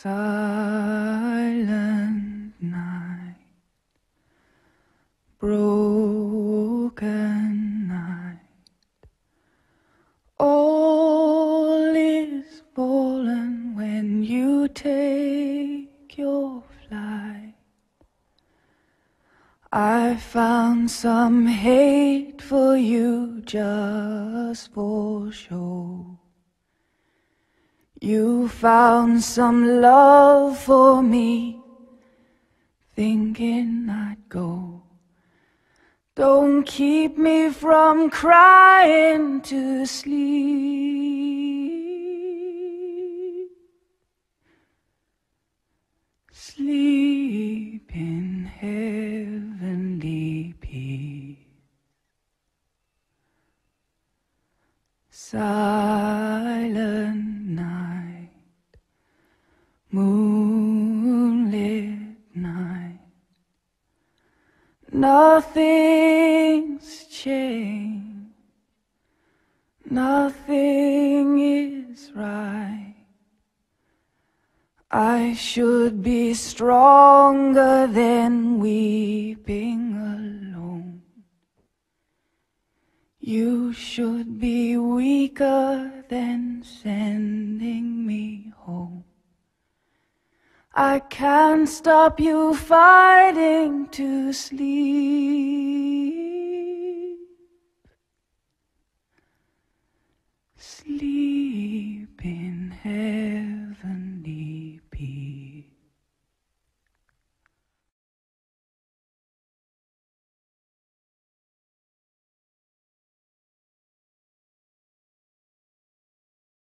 Silent night, broken night, all is fallen when you take your flight. I found some hate for you just for show. You found some love for me, thinking I'd go. Don't keep me from crying to sleep. Sleep in heavenly peace. Silent night, moonlit night, nothing's changed, nothing is right. I should be stronger than weeping alone. You should be weaker than sending me home. I can't stop you fighting to sleep.